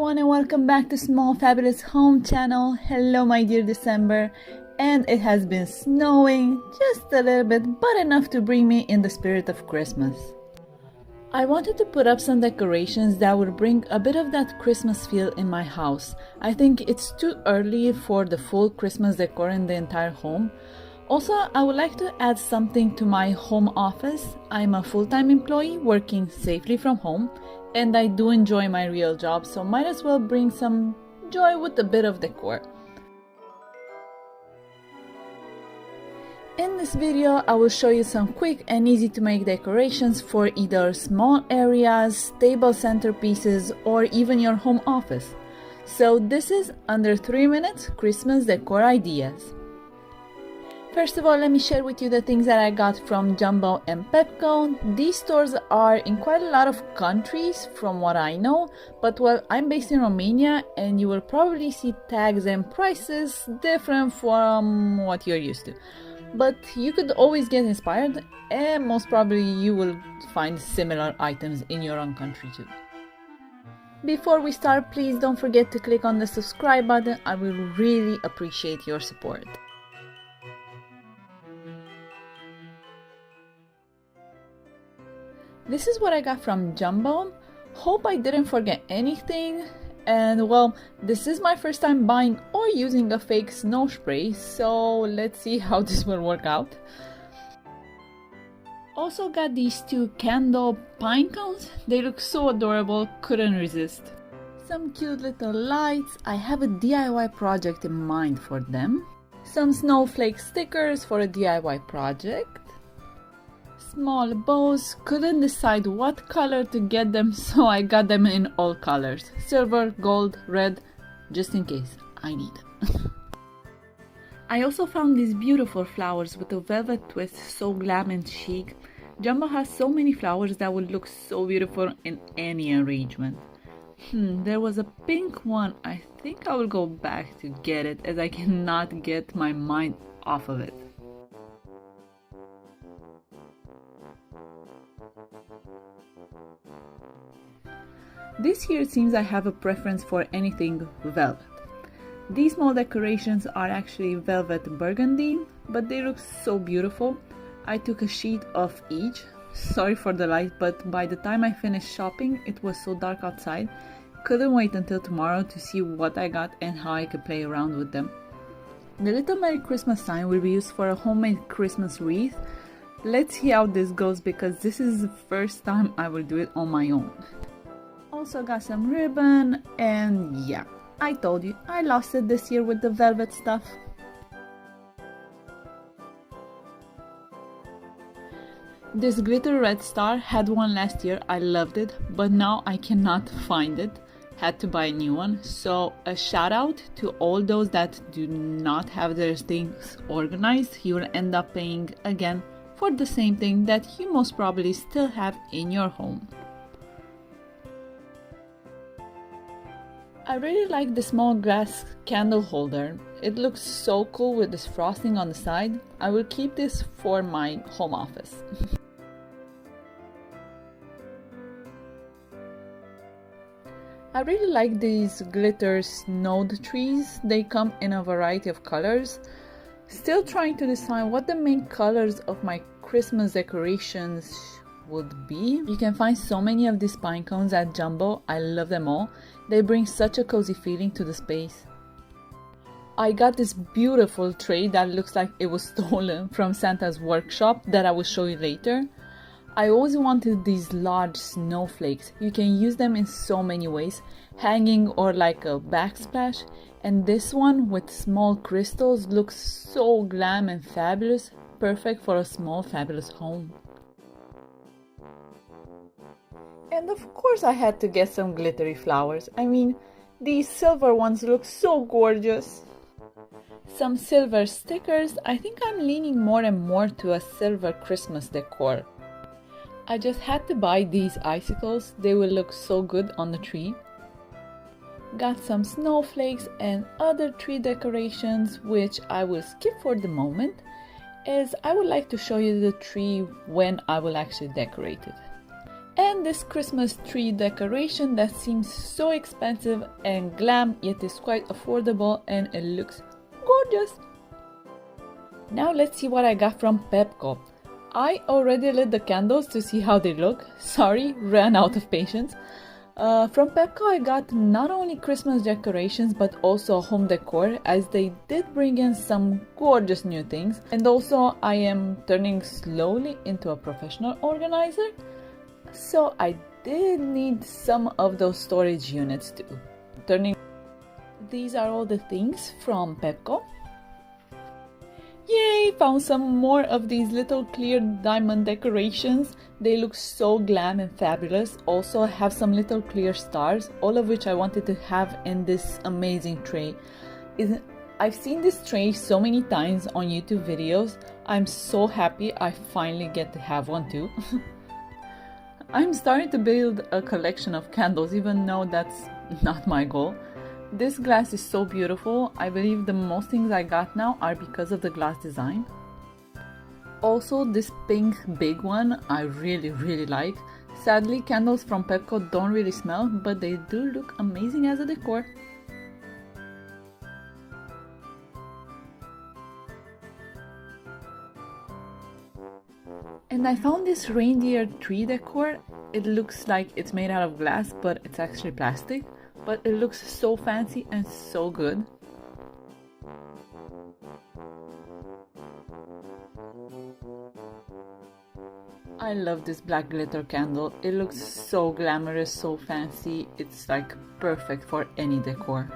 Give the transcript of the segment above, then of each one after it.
everyone and welcome back to Small Fabulous Home channel. Hello my dear December, and it has been snowing just a little bit, but enough to bring me in the spirit of Christmas. I wanted to put up some decorations that would bring a bit of that Christmas feel in my house. I think it's too early for the full Christmas decor in the entire home. Also, I would like to add something to my home office. I'm a full-time employee working safely from home, and I do enjoy my real job, so might as well bring some joy with a bit of decor. In this video, I will show you some quick and easy to make decorations for either small areas, table centerpieces, or even your home office. So this is under 3 minutes Christmas decor ideas. First of all, let me share with you the things that I got from Jumbo and Pepco. These stores are in quite a lot of countries from what I know, but well, I'm based in Romania and you will probably see tags and prices different from what you're used to. But you could always get inspired, and most probably you will find similar items in your own country too. Before we start, please don't forget to click on the subscribe button. I will really appreciate your support. This is what I got from Jumbo. Hope I didn't forget anything. And well, this is my first time buying or using a fake snow spray, so let's see how this will work out. Also got these two candle pine cones. They look so adorable, couldn't resist. Some cute little lights. I have a DIY project in mind for them. Some snowflake stickers for a DIY project. Small bows, couldn't decide what color to get them, so I got them in all colors. Silver, gold, red, just in case I need them. I also found these beautiful flowers with a velvet twist, so glam and chic. Jumbo has so many flowers that would look so beautiful in any arrangement. There was a pink one. I think I will go back to get it as I cannot get my mind off of it. This year seems I have a preference for anything velvet. These small decorations are actually velvet burgundy, but they look so beautiful. I took a sheet of each. Sorry for the light, but by the time I finished shopping, it was so dark outside. Couldn't wait until tomorrow to see what I got and how I could play around with them. The little Merry Christmas sign will be used for a homemade Christmas wreath. Let's see how this goes because this is the first time I will do it on my own. Also got some ribbon, and yeah, I told you, I lost it this year with the velvet stuff. This glitter red star, had one last year, I loved it, but now I cannot find it. Had to buy a new one, so a shout out to all those that do not have their things organized. You will end up paying again for the same thing that you most probably still have in your home. I really like the small glass candle holder. It looks so cool with this frosting on the side. I will keep this for my home office. I really like these glitter snowed trees. They come in a variety of colors. Still trying to decide what the main colors of my Christmas decorations would be. You can find so many of these pine cones at Jumbo. I love them all. They bring such a cozy feeling to the space. I got this beautiful tray that looks like it was stolen from Santa's workshop that I will show you later. I always wanted these large snowflakes. You can use them in so many ways, hanging or like a backsplash. And this one with small crystals looks so glam and fabulous, perfect for a small fabulous home. And of course I had to get some glittery flowers. I mean, these silver ones look so gorgeous. Some silver stickers. I think I'm leaning more and more to a silver Christmas decor. I just had to buy these icicles. They will look so good on the tree. Got some snowflakes and other tree decorations, which I will skip for the moment, as I would like to show you the tree when I will actually decorate it. And this Christmas tree decoration that seems so expensive and glam, yet is quite affordable and it looks gorgeous. Now let's see what I got from PETCO. I already lit the candles to see how they look. Sorry, ran out of patience. From PETCO I got not only Christmas decorations but also home decor, as they did bring in some gorgeous new things. And also I am turning slowly into a professional organizer, so I did need some of those storage units too. These are all the things from PETCO. Yay! Found some more of these little clear diamond decorations. They look so glam and fabulous. Also have some little clear stars, all of which I wanted to have in this amazing tray. I've seen this tray so many times on YouTube videos. I'm so happy I finally get to have one too. I'm starting to build a collection of candles, even though that's not my goal. This glass is so beautiful. I believe the most things I got now are because of the glass design. Also, this pink big one I really like. Sadly, candles from PETCO don't really smell, but they do look amazing as a decor. And I found this reindeer tree decor. It looks like it's made out of glass, but it's actually plastic. But it looks so fancy and so good. I love this black glitter candle. It looks so glamorous, so fancy. It's like perfect for any decor.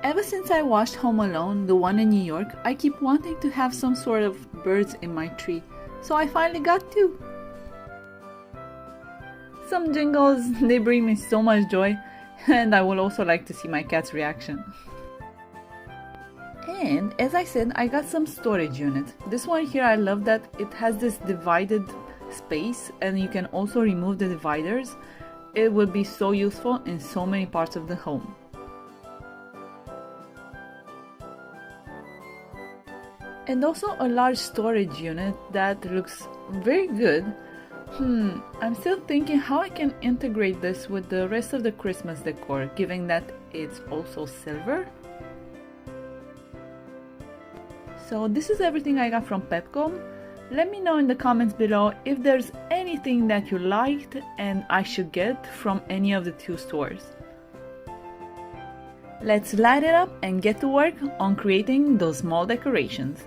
Ever since I watched Home Alone, the one in New York, I keep wanting to have some sort of birds in my tree. So I finally got two. Some jingles, they bring me so much joy. And I will also like to see my cat's reaction. And as I said, I got some storage units. This one here, I love that it has this divided space and you can also remove the dividers. It will be so useful in so many parts of the home. And also a large storage unit that looks very good. I'm still thinking how I can integrate this with the rest of the Christmas decor, given that it's also silver. So this is everything I got from PETCO. Let me know in the comments below if there's anything that you liked and I should get from any of the two stores. Let's light it up and get to work on creating those small decorations.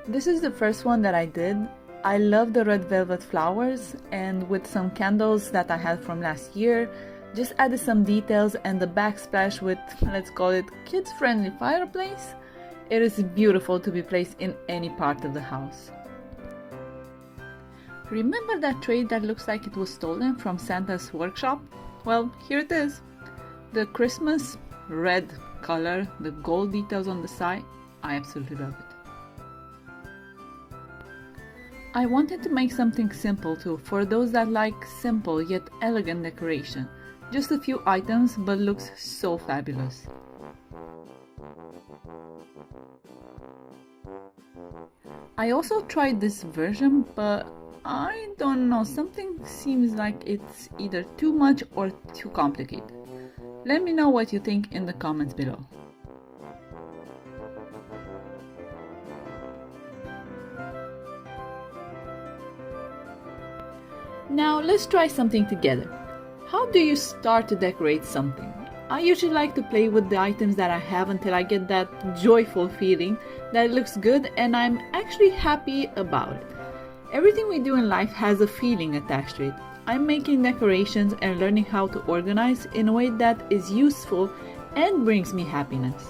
This is the first one that I did. I love the red velvet flowers, and with some candles that I had from last year, just added some details and the backsplash with, let's call it, kids-friendly fireplace. It is beautiful to be placed in any part of the house. Remember that tray that looks like it was stolen from Santa's workshop? Well, here it is. The Christmas red color, the gold details on the side, I absolutely love it. I wanted to make something simple too, for those that like simple yet elegant decoration. Just a few items, but looks so fabulous. I also tried this version, but I don't know, something seems like it's either too much or too complicated. Let me know what you think in the comments below. Now let's try something together. How do you start to decorate something? I usually like to play with the items that I have until I get that joyful feeling that it looks good and I'm actually happy about it. Everything we do in life has a feeling attached to it. I'm making decorations and learning how to organize in a way that is useful and brings me happiness.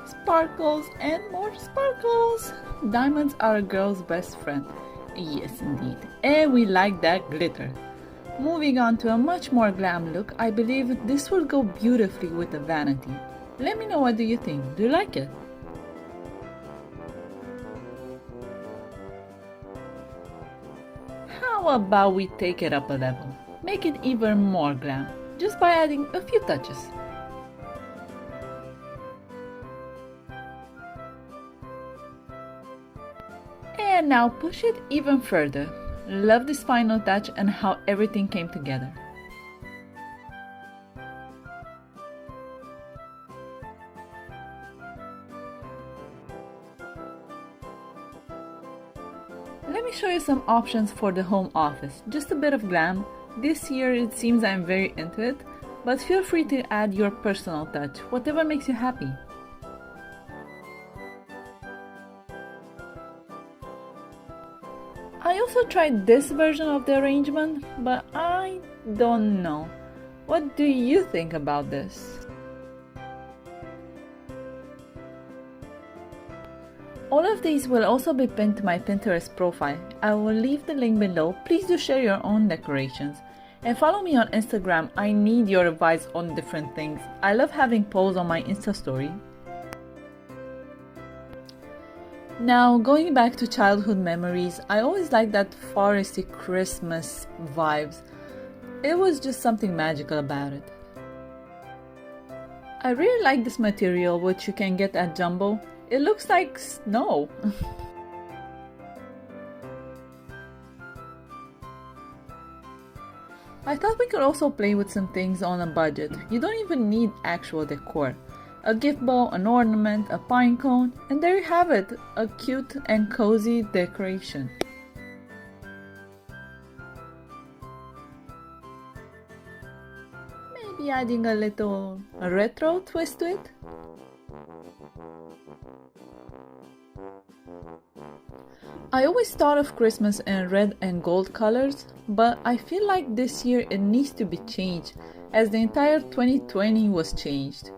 Sparkles and more sparkles! Diamonds are a girl's best friend. Yes, indeed. And we like that glitter. Moving on to a much more glam look, I believe this will go beautifully with the vanity. Let me know, what do you think? Do you like it? How about we take it up a level? Make it even more glam, just by adding a few touches. And now push it even further. Love this final touch and how everything came together. Let me show you some options for the home office. Just a bit of glam. This year it seems I'm very into it, but feel free to add your personal touch, whatever makes you happy. I also tried this version of the arrangement, but I don't know. What do you think about this? All of these will also be pinned to my Pinterest profile. I will leave the link below. Please do share your own decorations. And follow me on Instagram. I need your advice on different things. I love having polls on my Insta story. Now, going back to childhood memories, I always liked that foresty Christmas vibes. It was just something magical about it. I really like this material, which you can get at Jumbo. It looks like snow. I thought we could also play with some things on a budget. You don't even need actual decor. A gift bowl, an ornament, a pine cone, and there you have it, a cute and cozy decoration. Maybe adding a little retro twist to it. I always thought of Christmas in red and gold colors, but I feel like this year it needs to be changed, as the entire 2020 was changed.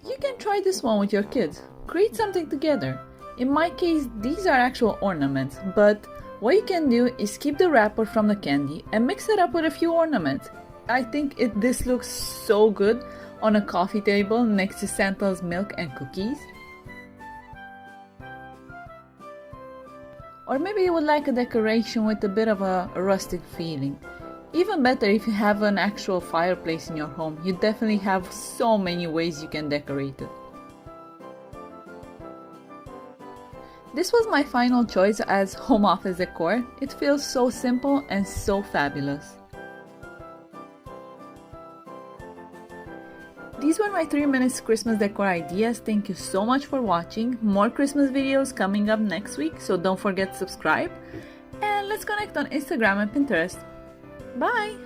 You can try this one with your kids. Create something together. In my case, these are actual ornaments, but what you can do is keep the wrapper from the candy and mix it up with a few ornaments. I think this looks so good on a coffee table next to Santa's milk and cookies. Or maybe you would like a decoration with a bit of a rustic feeling. Even better if you have an actual fireplace in your home. You definitely have so many ways you can decorate it. This was my final choice as home office decor. It feels so simple and so fabulous. These were my 3 minutes Christmas decor ideas. Thank you so much for watching. More Christmas videos coming up next week, so don't forget to subscribe. And let's connect on Instagram and Pinterest. Bye!